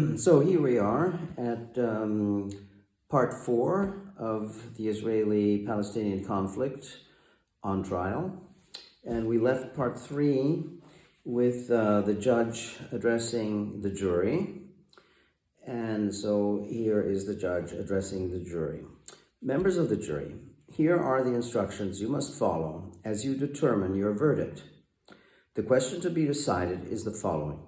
So here we are at part 4 of the Israeli-Palestinian conflict on trial. And we left part 3 with the judge addressing the jury. And so here is the judge addressing the jury. Members of the jury, here are the instructions you must follow as you determine your verdict. The question to be decided is the following.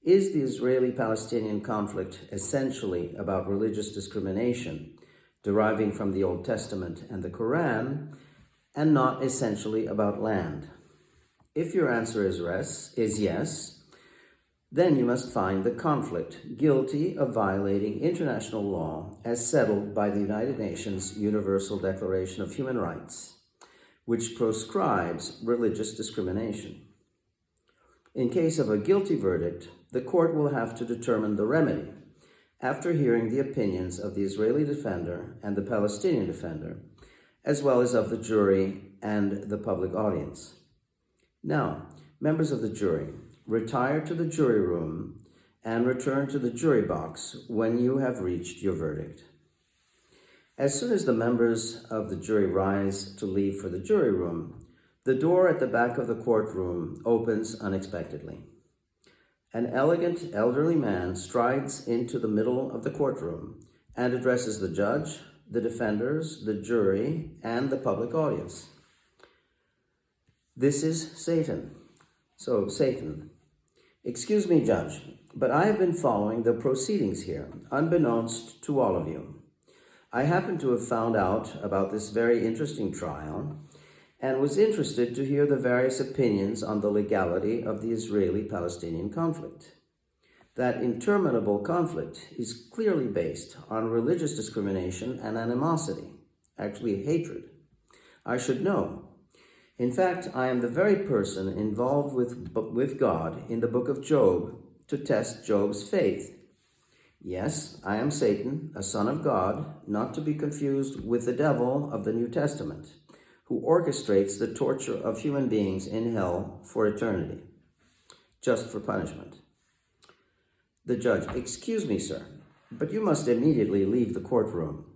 Is the Israeli-Palestinian conflict essentially about religious discrimination, deriving from the Old Testament and the Quran, and not essentially about land? If your answer is yes, then you must find the conflict guilty of violating international law as settled by the United Nations Universal Declaration of Human Rights, which proscribes religious discrimination. In case of a guilty verdict, the court will have to determine the remedy after hearing the opinions of the Israeli defender and the Palestinian defender, as well as of the jury and the public audience. Now, members of the jury, retire to the jury room and return to the jury box when you have reached your verdict. As soon as the members of the jury rise to leave for the jury room, the door at the back of the courtroom opens unexpectedly. An elegant elderly man strides into the middle of the courtroom and addresses the judge, the defenders, the jury, and the public audience. This is Satan. So, Satan, excuse me, Judge, but I have been following the proceedings here, unbeknownst to all of you. I happen to have found out about this very interesting trial and was interested to hear the various opinions on the legality of the Israeli-Palestinian conflict. That interminable conflict is clearly based on religious discrimination and animosity, actually hatred. I should know. In fact, I am the very person involved with God in the book of Job to test Job's faith. Yes, I am Satan, a son of God, not to be confused with the devil of the New Testament, who orchestrates the torture of human beings in hell for eternity, just for punishment. The judge, excuse me, sir, but you must immediately leave the courtroom.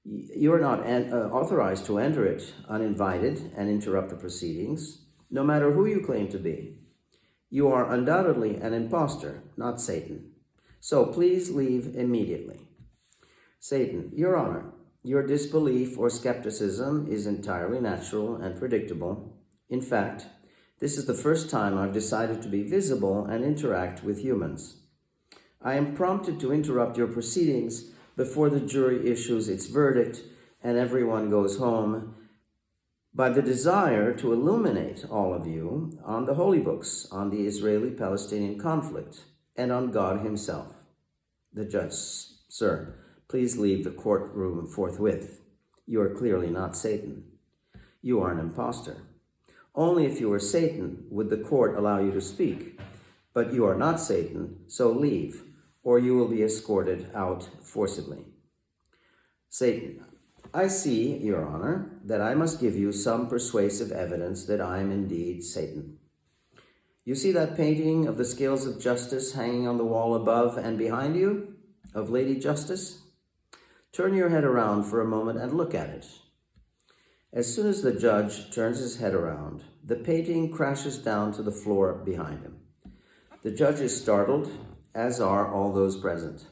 You are not authorized to enter it uninvited and interrupt the proceedings, no matter who you claim to be. You are undoubtedly an impostor, not Satan. So please leave immediately. Satan, Your Honor, your disbelief or skepticism is entirely natural and predictable. In fact, this is the first time I've decided to be visible and interact with humans. I am prompted to interrupt your proceedings before the jury issues its verdict and everyone goes home by the desire to illuminate all of you on the holy books, on the Israeli-Palestinian conflict, and on God himself. The judge, sir, please leave the courtroom forthwith. You are clearly not Satan. You are an impostor. Only if you were Satan would the court allow you to speak. But you are not Satan, so leave, or you will be escorted out forcibly. Satan, I see, Your Honor, that I must give you some persuasive evidence that I am indeed Satan. You see that painting of the scales of justice hanging on the wall above and behind you, of Lady Justice? Turn your head around for a moment and look at it. As soon as the judge turns his head around, the painting crashes down to the floor behind him. The judge is startled, as are all those present.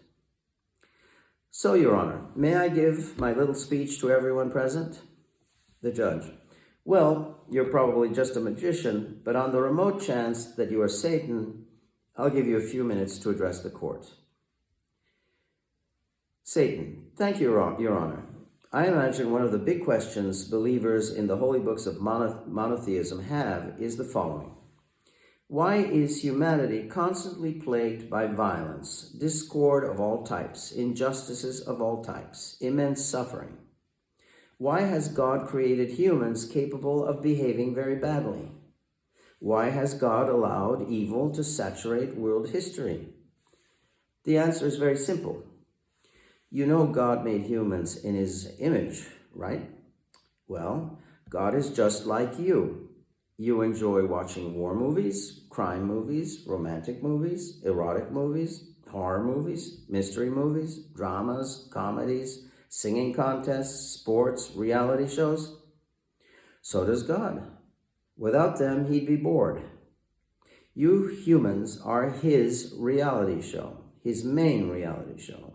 So, Your Honor, may I give my little speech to everyone present? The judge, well, you're probably just a magician, but on the remote chance that you are Satan, I'll give you a few minutes to address the court. Satan, thank you, Your Honor. I imagine one of the big questions believers in the holy books of monotheism have is the following. Why is humanity constantly plagued by violence, discord of all types, injustices of all types, immense suffering? Why has God created humans capable of behaving very badly? Why has God allowed evil to saturate world history? The answer is very simple. You know God made humans in his image, right? Well, God is just like you. You enjoy watching war movies, crime movies, romantic movies, erotic movies, horror movies, mystery movies, dramas, comedies, singing contests, sports, reality shows. So does God. Without them, he'd be bored. You humans are his reality show, his main reality show,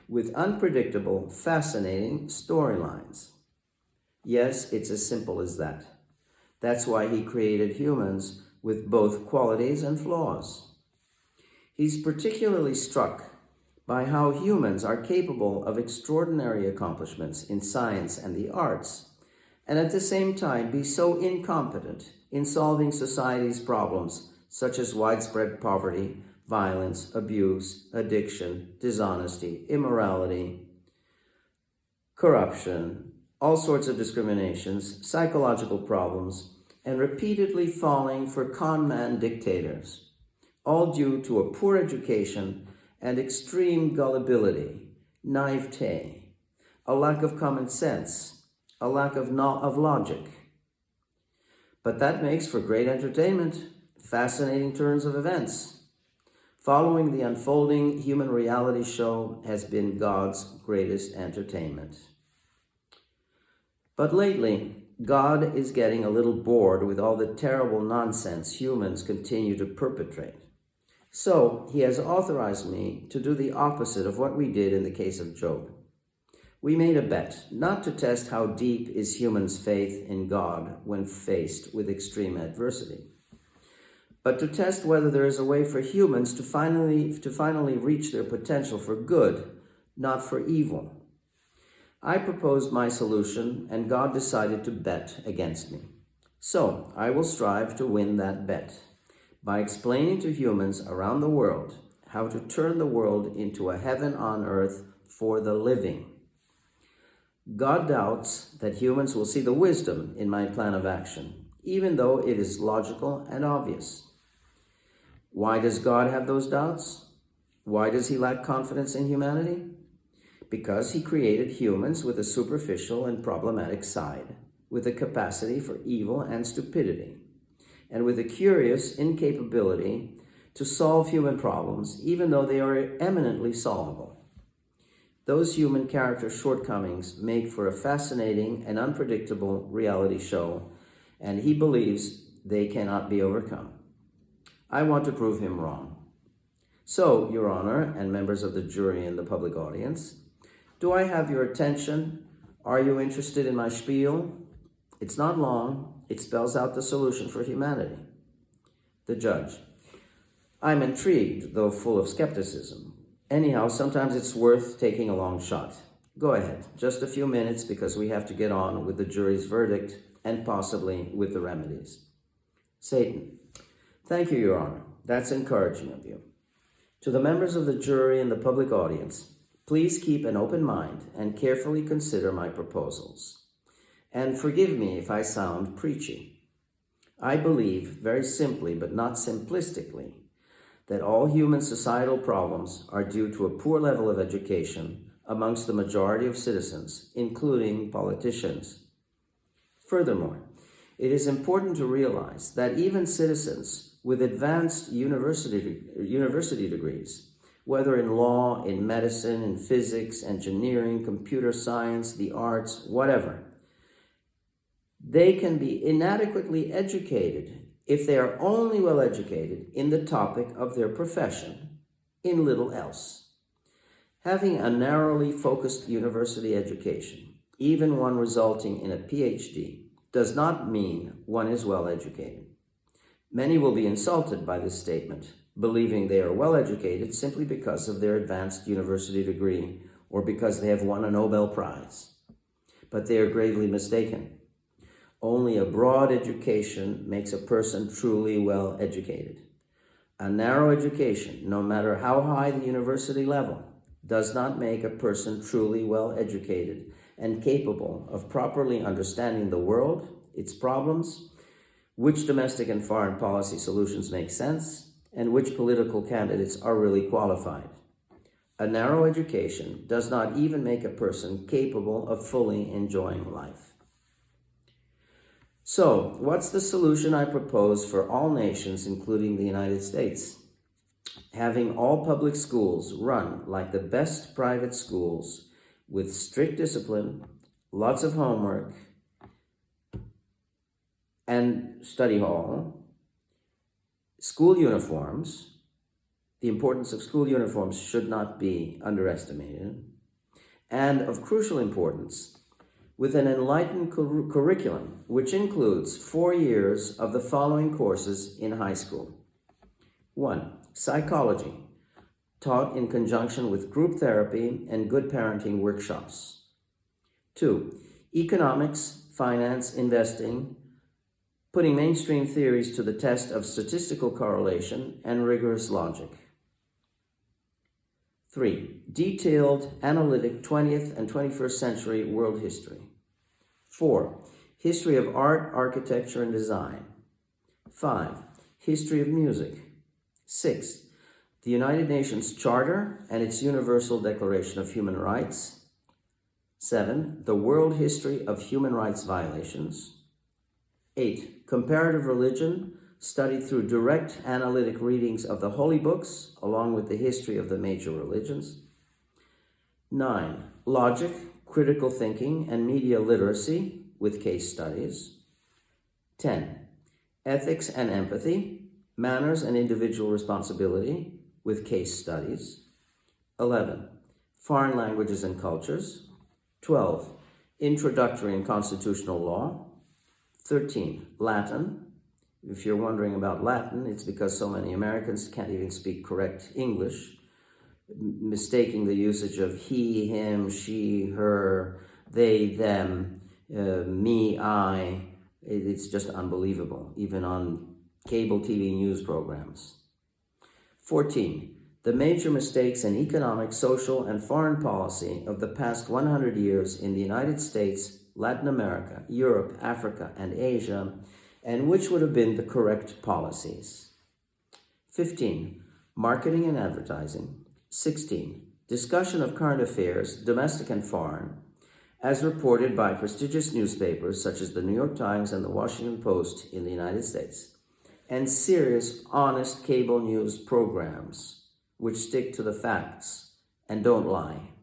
with unpredictable, fascinating storylines. Yes, it's as simple as that. That's why he created humans with both qualities and flaws. He's particularly struck by how humans are capable of extraordinary accomplishments in science and the arts, and at the same time be so incompetent in solving society's problems such as widespread poverty, violence, abuse, addiction, dishonesty, immorality, corruption, all sorts of discriminations, psychological problems, and repeatedly falling for con man dictators, all due to a poor education and extreme gullibility, naivete, a lack of common sense, a lack of logic. But that makes for great entertainment, fascinating turns of events. Following the unfolding human reality show has been God's greatest entertainment. But lately, God is getting a little bored with all the terrible nonsense humans continue to perpetrate. So he has authorized me to do the opposite of what we did in the case of Job. We made a bet not to test how deep is humans' faith in God when faced with extreme adversity, but to test whether there is a way for humans to finally reach their potential for good, not for evil. I proposed my solution, and God decided to bet against me. So I will strive to win that bet by explaining to humans around the world how to turn the world into a heaven on earth for the living. God doubts that humans will see the wisdom in my plan of action, even though it is logical and obvious. Why does God have those doubts? Why does he lack confidence in humanity? Because he created humans with a superficial and problematic side, with a capacity for evil and stupidity, and with a curious incapability to solve human problems, even though they are eminently solvable. Those human character shortcomings make for a fascinating and unpredictable reality show, and he believes they cannot be overcome. I want to prove him wrong. So, Your Honor, and members of the jury and the public audience, do I have your attention? Are you interested in my spiel? It's not long. It spells out the solution for humanity. The judge: I'm intrigued, though full of skepticism. Anyhow, sometimes it's worth taking a long shot. Go ahead, just a few minutes, because we have to get on with the jury's verdict and possibly with the remedies. Satan: Thank you, Your Honor. That's encouraging of you. To the members of the jury and the public audience, please keep an open mind and carefully consider my proposals. And forgive me if I sound preachy. I believe, very simply but not simplistically, that all human societal problems are due to a poor level of education amongst the majority of citizens, including politicians. Furthermore, it is important to realize that even citizens with advanced university degrees, whether in law, in medicine, in physics, engineering, computer science, the arts, whatever, they can be inadequately educated if they are only well educated in the topic of their profession, in little else. Having a narrowly focused university education, even one resulting in a PhD, does not mean one is well educated. Many will be insulted by this statement, believing they are well educated simply because of their advanced university degree or because they have won a Nobel Prize. But they are gravely mistaken. Only a broad education makes a person truly well educated. A narrow education, no matter how high the university level, does not make a person truly well educated and capable of properly understanding the world, its problems, which domestic and foreign policy solutions make sense, and which political candidates are really qualified. A narrow education does not even make a person capable of fully enjoying life. So, what's the solution I propose for all nations, including the United States? having all public schools run like the best private schools with strict discipline, lots of homework, and study hall, school uniforms. The importance of school uniforms should not be underestimated, and of crucial importance, with an enlightened curriculum, which includes 4 years of the following courses in high school. 1. Psychology, taught in conjunction with group therapy and good parenting workshops. 2. Economics, finance, investing, putting mainstream theories to the test of statistical correlation and rigorous logic. 3. Detailed, analytic 20th and 21st century world history. 4. History of art, architecture, and design. 5. History of music. 6. The United Nations Charter and its Universal Declaration of Human Rights. 7. The world history of human rights violations. 8. Comparative religion, studied through direct analytic readings of the holy books, along with the history of the major religions. 9. Logic, critical thinking, and media literacy, with case studies. 10. Ethics and empathy, manners and individual responsibility, with case studies. 11. Foreign languages and cultures. 12. Introductory and constitutional law. 13. Latin. If you're wondering about Latin, it's because so many Americans can't even speak correct English, mistaking the usage of he, him, she, her, they, them, me, I. It's just unbelievable, even on cable TV news programs. 14. The major mistakes in economic, social, and foreign policy of the past 100 years in the United States, Latin America, Europe, Africa, and Asia, and which would have been the correct policies. 15. Marketing and advertising. 16. Discussion of current affairs, domestic and foreign, as reported by prestigious newspapers such as the New York Times and the Washington Post in the United States, and serious, honest cable news programs which stick to the facts and don't lie.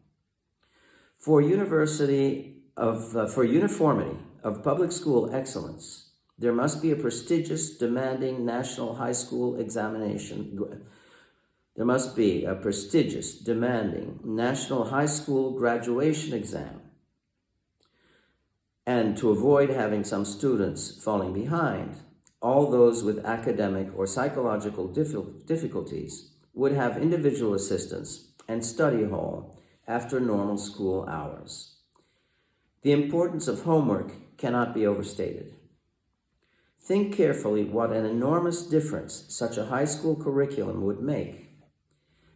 For uniformity of public school excellence, there must be a prestigious, demanding national high school examination. There must be a prestigious, demanding national high school graduation exam. And to avoid having some students falling behind, all those with academic or psychological difficulties would have individual assistance and study hall after normal school hours. The importance of homework cannot be overstated. Think carefully what an enormous difference such a high school curriculum would make.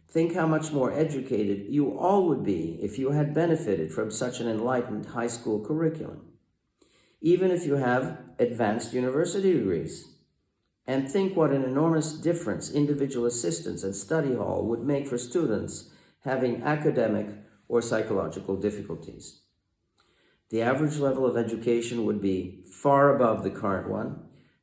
Think how much more educated you all would be if you had benefited from such an enlightened high school curriculum, even if you have advanced university degrees. And think what an enormous difference individual assistance and study hall would make for students having academic or psychological difficulties. The average level of education would be far above the current one,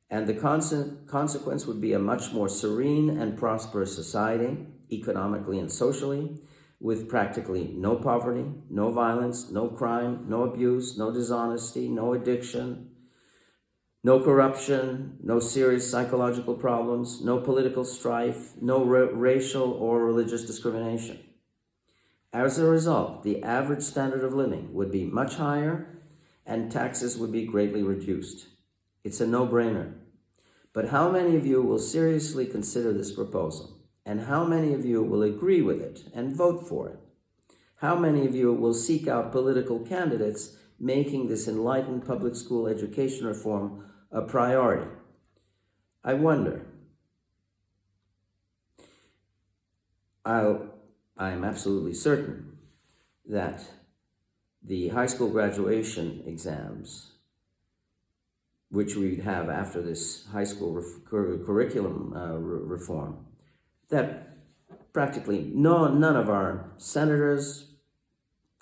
and the consequence would be a much more serene and prosperous society, economically and socially, with practically no poverty, no violence, no crime, no abuse, no dishonesty, no addiction, no corruption, no serious psychological problems, no political strife, no racial or religious discrimination. As a result, the average standard of living would be much higher and taxes would be greatly reduced. It's a no-brainer. But how many of you will seriously consider this proposal? And how many of you will agree with it and vote for it? How many of you will seek out political candidates making this enlightened public school education reform a priority? I wonder. I'm absolutely certain that the high school graduation exams, which we'd have after this high school curriculum reform, that practically none of our senators,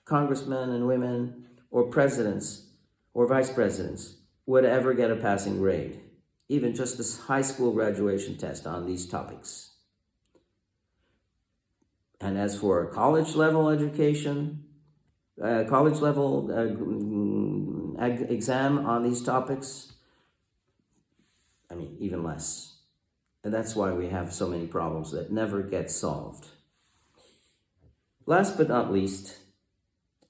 congressmen and women, or presidents or vice presidents would ever get a passing grade, even just this high school graduation test on these topics. And as for college level education, college level exam on these topics, I mean, even less. And that's why we have so many problems that never get solved. Last but not least,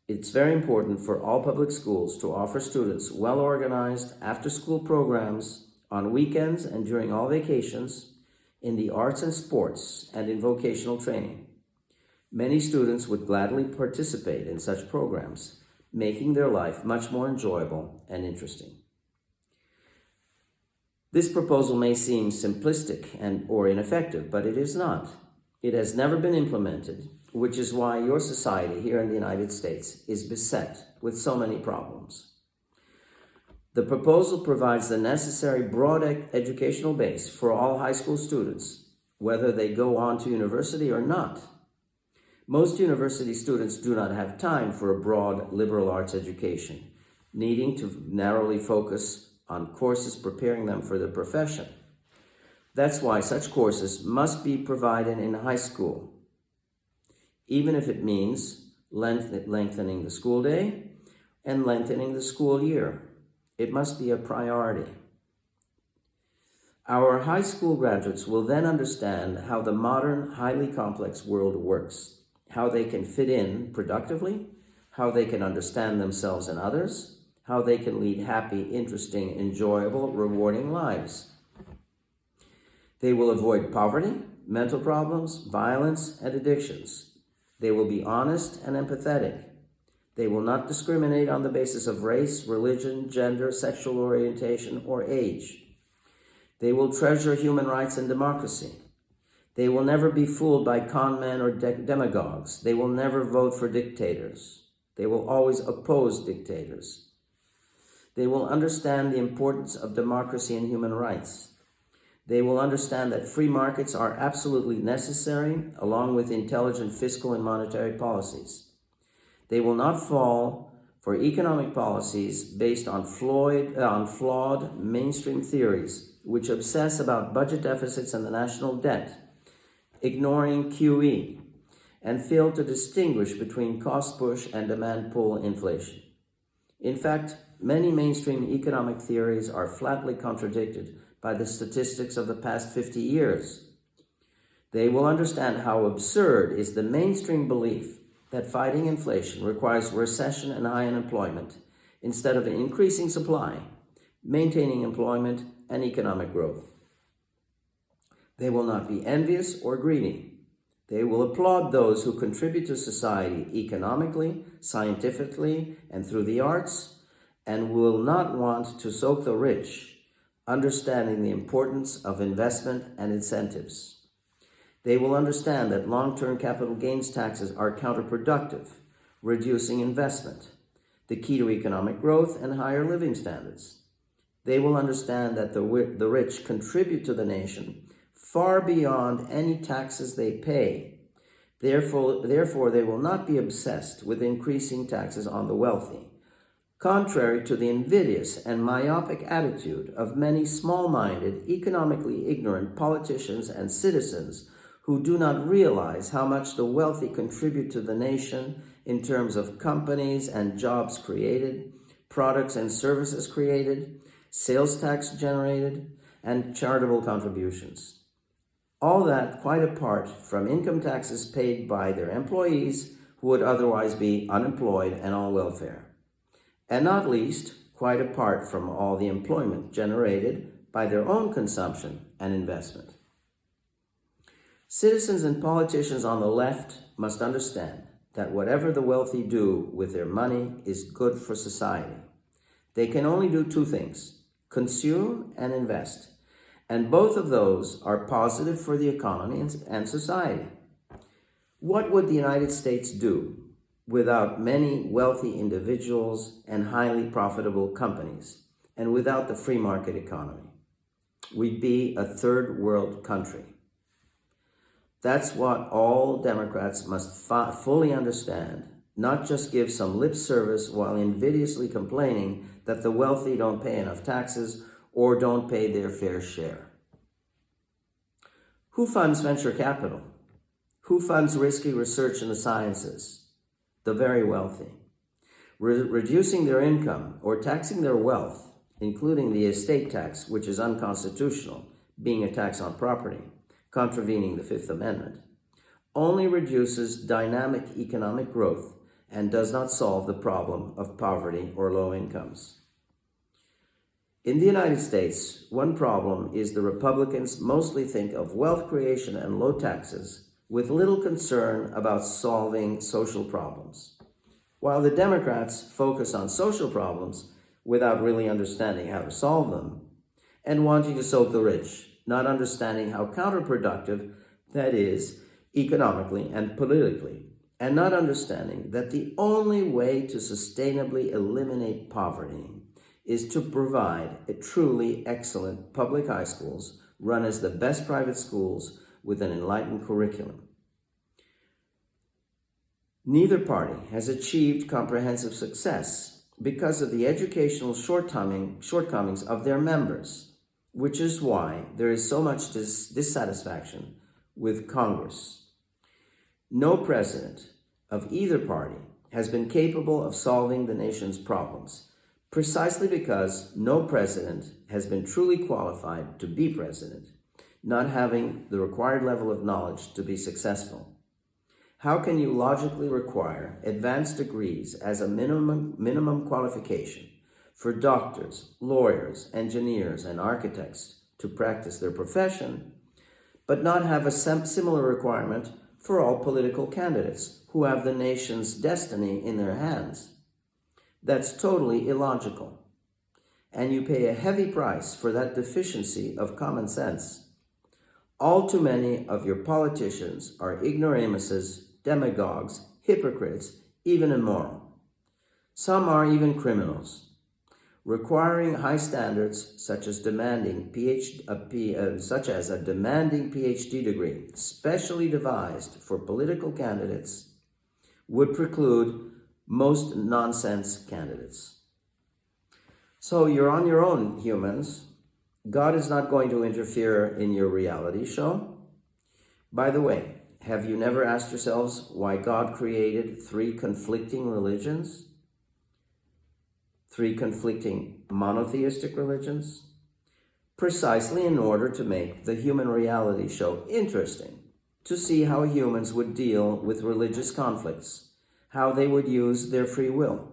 it's very important for all public schools to offer students well-organized after-school programs on weekends and during all vacations in the arts and sports and in vocational training. Many students would gladly participate in such programs, making their life much more enjoyable and interesting. This proposal may seem simplistic or ineffective, but it is not. It has never been implemented, which is why your society here in the United States is beset with so many problems. The proposal provides the necessary broad educational base for all high school students, whether they go on to university or not. Most university students do not have time for a broad liberal arts education, needing to narrowly focus on courses preparing them for their profession. That's why such courses must be provided in high school, even if it means lengthening the school day and lengthening the school year. It must be a priority. Our high school graduates will then understand how the modern, highly complex world works, how they can fit in productively, how they can understand themselves and others, how they can lead happy, interesting, enjoyable, rewarding lives. They will avoid poverty, mental problems, violence, and addictions. They will be honest and empathetic. They will not discriminate on the basis of race, religion, gender, sexual orientation, or age. They will treasure human rights and democracy. They will never be fooled by con men or demagogues. They will never vote for dictators. They will always oppose dictators. They will understand the importance of democracy and human rights. They will understand that free markets are absolutely necessary, along with intelligent fiscal and monetary policies. They will not fall for economic policies based on flawed mainstream theories, which obsess about budget deficits and the national debt, ignoring QE, and fail to distinguish between cost push and demand pull inflation. In fact, many mainstream economic theories are flatly contradicted by the statistics of the past 50 years. They will understand how absurd is the mainstream belief that fighting inflation requires recession and high unemployment instead of increasing supply, maintaining employment, and economic growth. They will not be envious or greedy. They will applaud those who contribute to society economically, scientifically, and through the arts, and will not want to soak the rich, understanding the importance of investment and incentives. They will understand that long-term capital gains taxes are counterproductive, reducing investment, the key to economic growth and higher living standards. They will understand that the rich contribute to the nation far beyond any taxes they pay. Therefore, they will not be obsessed with increasing taxes on the wealthy, contrary to the invidious and myopic attitude of many small-minded, economically ignorant politicians and citizens who do not realize how much the wealthy contribute to the nation in terms of companies and jobs created, products and services created, sales tax generated, and charitable contributions. All that quite apart from income taxes paid by their employees who would otherwise be unemployed and on welfare. And not least, quite apart from all the employment generated by their own consumption and investment. Citizens and politicians on the left must understand that whatever the wealthy do with their money is good for society. They can only do two things: consume and invest. And both of those are positive for the economy and society. What would the United States do without many wealthy individuals and highly profitable companies, and without the free market economy? We'd be a third world country. That's what all Democrats must fully understand, not just give some lip service while invidiously complaining that the wealthy don't pay enough taxes or don't pay their fair share. Who funds venture capital? Who funds risky research in the sciences? The very wealthy. Reducing their income or taxing their wealth, including the estate tax, which is unconstitutional, being a tax on property, contravening the Fifth Amendment, only reduces dynamic economic growth and does not solve the problem of poverty or low incomes. In the United States, one problem is the Republicans mostly think of wealth creation and low taxes with little concern about solving social problems, while the Democrats focus on social problems without really understanding how to solve them and wanting to soak the rich, not understanding how counterproductive that is economically and politically, and not understanding that the only way to sustainably eliminate poverty is to provide a truly excellent public high schools run as the best private schools with an enlightened curriculum. Neither party has achieved comprehensive success because of the educational shortcomings of their members, which is why there is so much dissatisfaction with Congress. No president of either party has been capable of solving the nation's problems, precisely because no president has been truly qualified to be president, not having the required level of knowledge to be successful. How can you logically require advanced degrees as a minimum qualification for doctors, lawyers, engineers, and architects to practice their profession, but not have a similar requirement for all political candidates who have the nation's destiny in their hands? That's totally illogical. And you pay a heavy price for that deficiency of common sense. All too many of your politicians are ignoramuses, demagogues, hypocrites, even immoral. Some are even criminals. Requiring high standards, such as a demanding PhD degree, specially devised for political candidates, would preclude most nonsense candidates. So you're on your own, humans. God is not going to interfere in your reality show. By the way, have you never asked yourselves why God created 3 conflicting religions? 3 conflicting monotheistic religions? Precisely in order to make the human reality show interesting, to see how humans would deal with religious conflicts, how they would use their free will,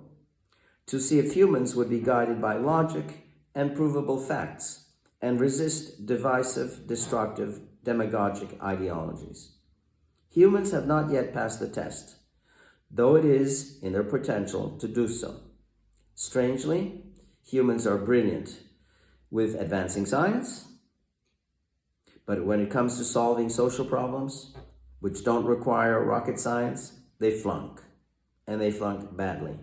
to see if humans would be guided by logic and provable facts and resist divisive, destructive, demagogic ideologies. Humans have not yet passed the test, though it is in their potential to do so. Strangely, humans are brilliant with advancing science, but when it comes to solving social problems, which don't require rocket science, they flunk, and they flunk badly.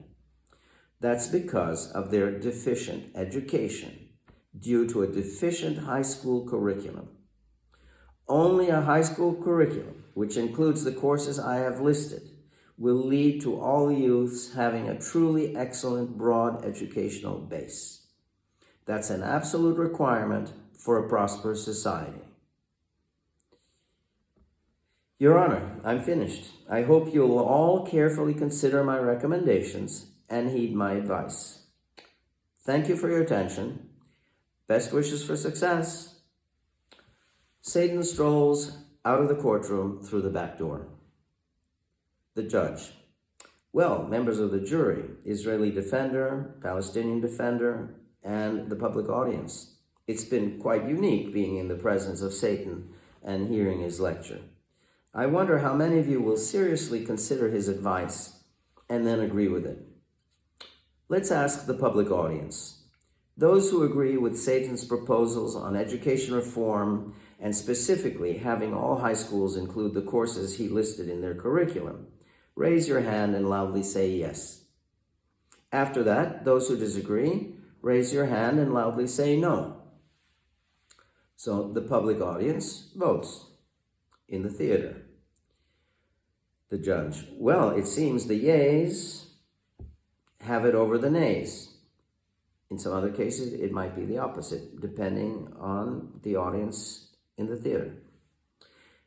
That's because of their deficient education due to a deficient high school curriculum. Only a high school curriculum, which includes the courses I have listed, will lead to all youths having a truly excellent broad educational base. That's an absolute requirement for a prosperous society. Your Honor, I'm finished. I hope you will all carefully consider my recommendations and heed my advice. Thank you for your attention. Best wishes for success. Satan strolls out of the courtroom through the back door. The judge. Well, members of the jury, Israeli defender, Palestinian defender, and the public audience. It's been quite unique being in the presence of Satan and hearing his lecture. I wonder how many of you will seriously consider his advice and then agree with it. Let's ask the public audience. Those who agree with Satan's proposals on education reform and specifically having all high schools include the courses he listed in their curriculum, raise your hand and loudly say yes. After that, those who disagree, raise your hand and loudly say no. So the public audience votes in the theater. The judge. Well, it seems the yeas have it over the nays. In some other cases, it might be the opposite, depending on the audience in the theater.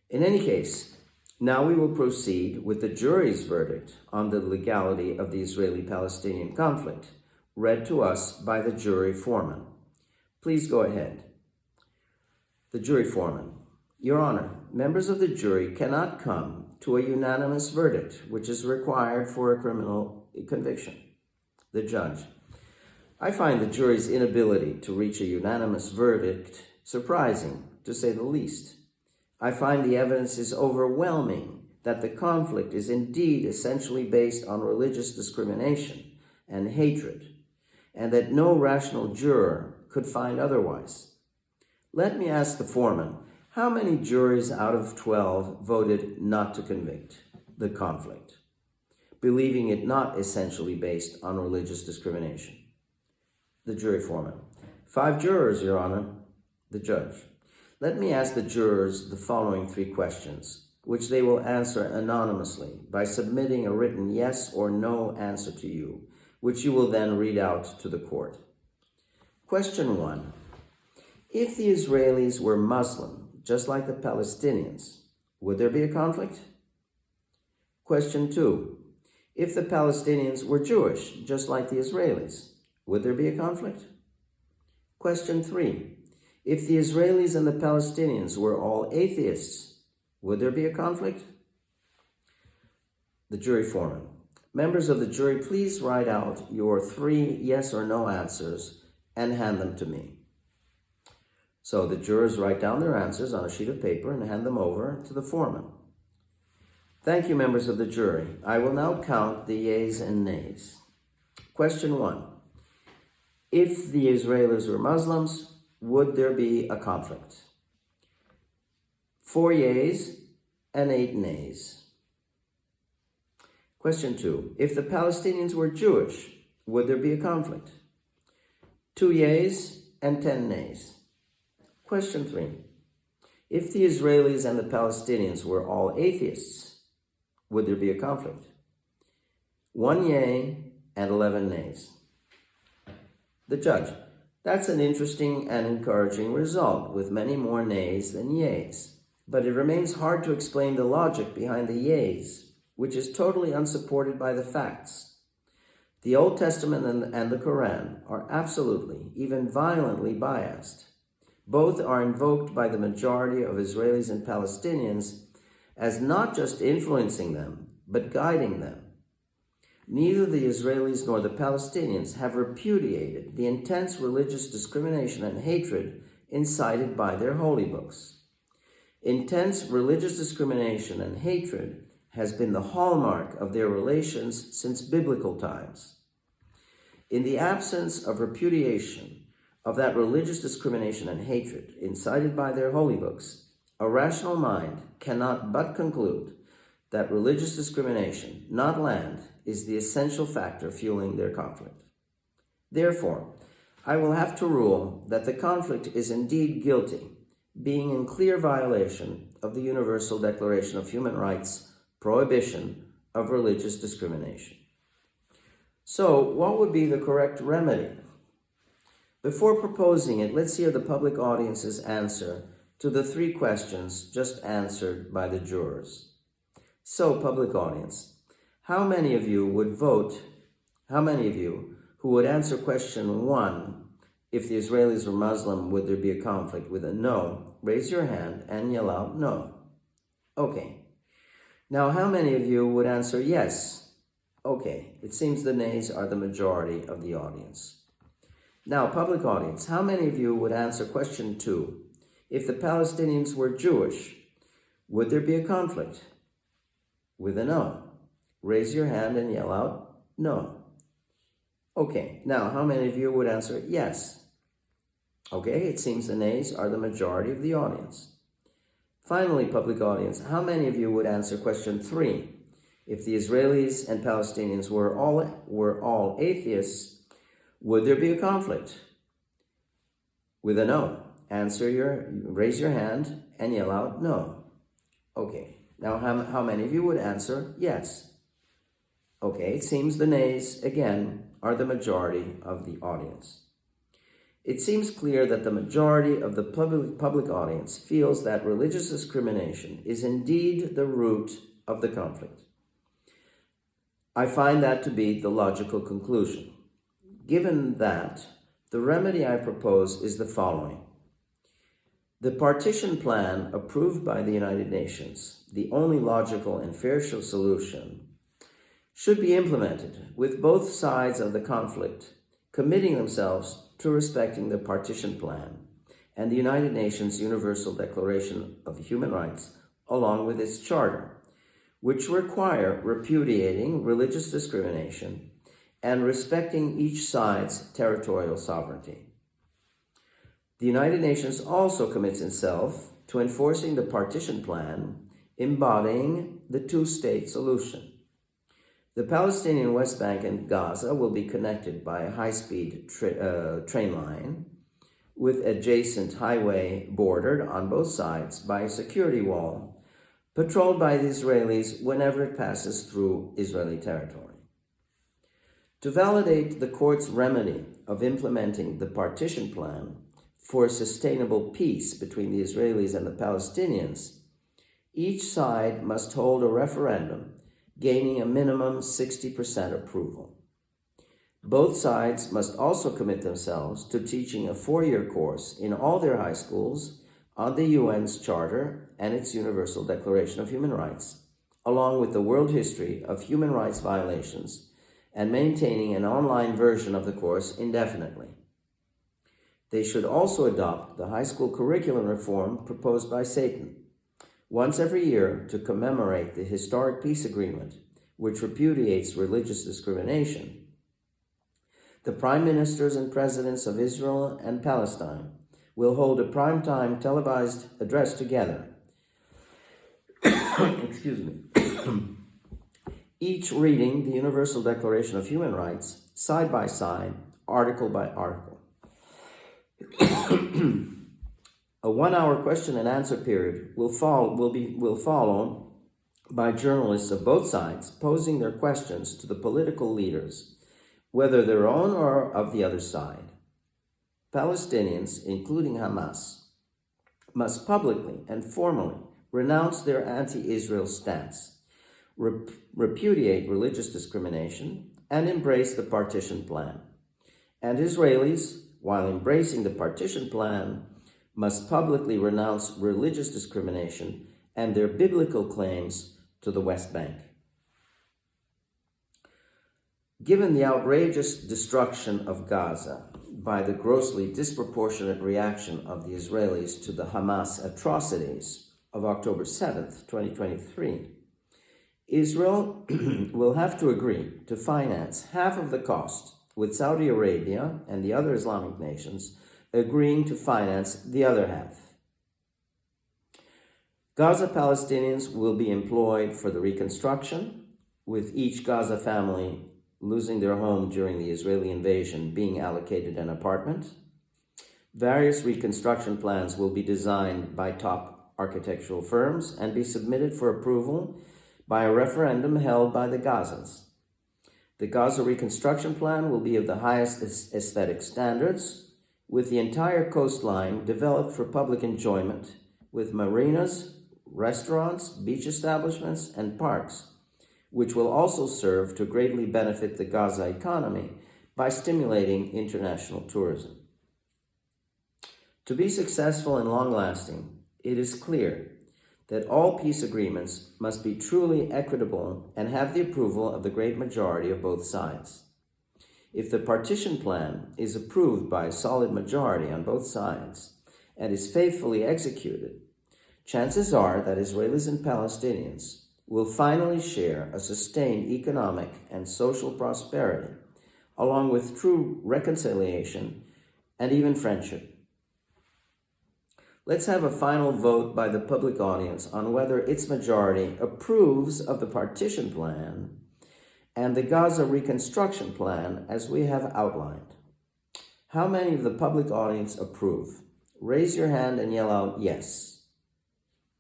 In any case, Now we will proceed with the jury's verdict on the legality of the Israeli-Palestinian conflict, read to us by the jury foreman. Please go ahead. The jury foreman. Your Honor, members of the jury cannot come to a unanimous verdict, which is required for a criminal conviction. The judge. I find the jury's inability to reach a unanimous verdict surprising, to say the least. I find the evidence is overwhelming that the conflict is indeed essentially based on religious discrimination and hatred, and that no rational juror could find otherwise. Let me ask the foreman, how many juries out of 12 voted not to convict the conflict, believing it not essentially based on religious discrimination? The jury foreman. 5 jurors, Your Honor. The judge. Let me ask the jurors the following 3 questions, which they will answer anonymously by submitting a written yes or no answer to you, which you will then read out to the court. Question 1. If the Israelis were Muslim, just like the Palestinians, would there be a conflict? Question 2. If the Palestinians were Jewish, just like the Israelis, would there be a conflict? Question 3. If the Israelis and the Palestinians were all atheists, would there be a conflict? The jury foreman. Members of the jury, please write out your 3 yes or no answers and hand them to me. So the jurors write down their answers on a sheet of paper and hand them over to the foreman. Thank you, members of the jury. I will now count the yeas and nays. Question 1. If the Israelis were Muslims, would there be a conflict? 4 yeas and 8 nays. Question 2. If the Palestinians were Jewish, would there be a conflict? 2 yeas and 10 nays. Question 3. If the Israelis and the Palestinians were all atheists, would there be a conflict? 1 yea and 11 nays. The judge. That's an interesting and encouraging result, with many more nays than yeas. But it remains hard to explain the logic behind the yeas, which is totally unsupported by the facts. The Old Testament and the Quran are absolutely, even violently biased. Both are invoked by the majority of Israelis and Palestinians as not just influencing them, but guiding them. Neither the Israelis nor the Palestinians have repudiated the intense religious discrimination and hatred incited by their holy books. Intense religious discrimination and hatred has been the hallmark of their relations since biblical times. In the absence of repudiation of that religious discrimination and hatred incited by their holy books, a rational mind cannot but conclude that religious discrimination, not land, is the essential factor fueling their conflict. Therefore, I will have to rule that the conflict is indeed guilty, being in clear violation of the Universal Declaration of Human Rights' prohibition of religious discrimination. So, what would be the correct remedy? Before proposing it, let's hear the public audience's answer to the 3 questions just answered by the jurors. So, public audience, how many of you would vote, how many of you who would answer question 1, if the Israelis were Muslim, would there be a conflict, with a no, raise your hand and yell out no. Okay. Now, how many of you would answer yes? Okay, it seems the nays are the majority of the audience. Now, public audience, how many of you would answer question 2, if the Palestinians were Jewish, would there be a conflict? With a no. Raise your hand and yell out no. Okay, now how many of you would answer yes? Okay, it seems the nays are the majority of the audience. Finally, public audience, how many of you would answer question 3? If the Israelis and Palestinians were all atheists, would there be a conflict? With a no. Raise your hand and yell out no. Okay. Now, how many of you would answer yes? Okay, it seems the nays, again, are the majority of the audience. it seems clear that the majority of the public audience feels that religious discrimination is indeed the root of the conflict. I find that to be the logical conclusion. Given that, the remedy I propose is the following. The partition plan approved by the United Nations, the only logical and fair solution, should be implemented with both sides of the conflict committing themselves to respecting the partition plan and the United Nations Universal Declaration of Human Rights, along with its charter, which require repudiating religious discrimination and respecting each side's territorial sovereignty. The United Nations also commits itself to enforcing the partition plan, embodying the two-state solution. The Palestinian West Bank and Gaza will be connected by a high-speed train line with adjacent highway bordered on both sides by a security wall patrolled by the Israelis whenever it passes through Israeli territory. To validate the court's remedy of implementing the partition plan for a sustainable peace between the Israelis and the Palestinians, each side must hold a referendum gaining a minimum 60% approval. Both sides must also commit themselves to teaching a 4-year course in all their high schools on the UN's Charter and its Universal Declaration of Human Rights, along with the world history of human rights violations, and maintaining an online version of the course indefinitely. They should also adopt the high school curriculum reform proposed by Satan, once every year to commemorate the historic peace agreement, which repudiates religious discrimination. The prime ministers and presidents of Israel and Palestine will hold a primetime televised address together, excuse me, each reading the Universal Declaration of Human Rights side by side, article by article. A 1-hour question and answer period will follow by journalists of both sides posing their questions to the political leaders, whether their own or of the other side. Palestinians, including Hamas, must publicly and formally renounce their anti-Israel stance, repudiate religious discrimination, and embrace the partition plan. And Israelis, while embracing the partition plan, must publicly renounce religious discrimination and their biblical claims to the West Bank. Given the outrageous destruction of Gaza by the grossly disproportionate reaction of the Israelis to the Hamas atrocities of October 7th, 2023, Israel will have to agree to finance half of the cost, with Saudi Arabia and the other Islamic nations agreeing to finance the other half. Gaza Palestinians will be employed for the reconstruction, with each Gaza family losing their home during the Israeli invasion being allocated an apartment. Various reconstruction plans will be designed by top architectural firms and be submitted for approval by a referendum held by the Gazans. The Gaza reconstruction plan will be of the highest aesthetic standards, with the entire coastline developed for public enjoyment, with marinas, restaurants, beach establishments, and parks, which will also serve to greatly benefit the Gaza economy by stimulating international tourism. To be successful and long-lasting, it is clear that all peace agreements must be truly equitable and have the approval of the great majority of both sides. If the partition plan is approved by a solid majority on both sides and is faithfully executed, chances are that Israelis and Palestinians will finally share a sustained economic and social prosperity, along with true reconciliation and even friendship. Let's have a final vote by the public audience on whether its majority approves of the partition plan and the Gaza reconstruction plan as we have outlined. How many of the public audience approve? Raise your hand and yell out yes.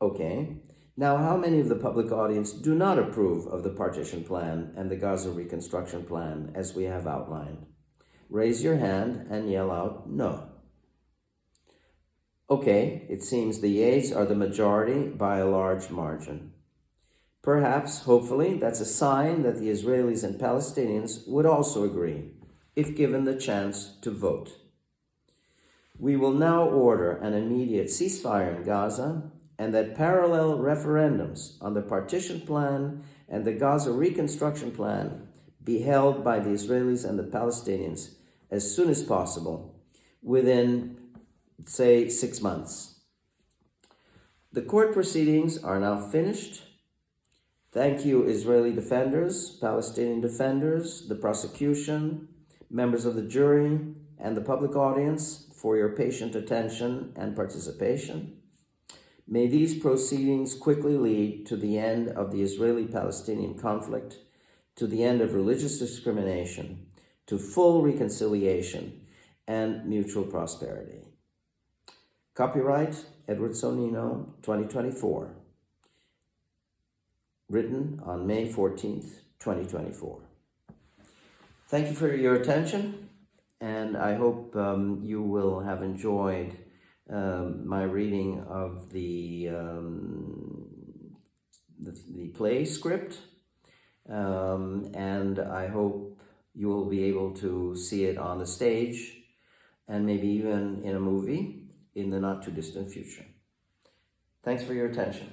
Okay. Now, how many of the public audience do not approve of the partition plan and the Gaza reconstruction plan as we have outlined? Raise your hand and yell out no. Okay, it seems the yeas are the majority by a large margin. Perhaps, hopefully, that's a sign that the Israelis and Palestinians would also agree, if given the chance to vote. We will now order an immediate ceasefire in Gaza and that parallel referendums on the partition plan and the Gaza reconstruction plan be held by the Israelis and the Palestinians as soon as possible, within, say, 6 months. The court proceedings are now finished. Thank you, Israeli defenders, Palestinian defenders, the prosecution, members of the jury, and the public audience for your patient attention and participation. May these proceedings quickly lead to the end of the Israeli-Palestinian conflict, to the end of religious discrimination, to full reconciliation and mutual prosperity. Copyright, Edward Sonino, 2024. Written on May 14th, 2024. Thank you for your attention, and I hope you will have enjoyed my reading of the play script, and I hope you will be able to see it on the stage and maybe even in a movie in the not too distant future. Thanks for your attention.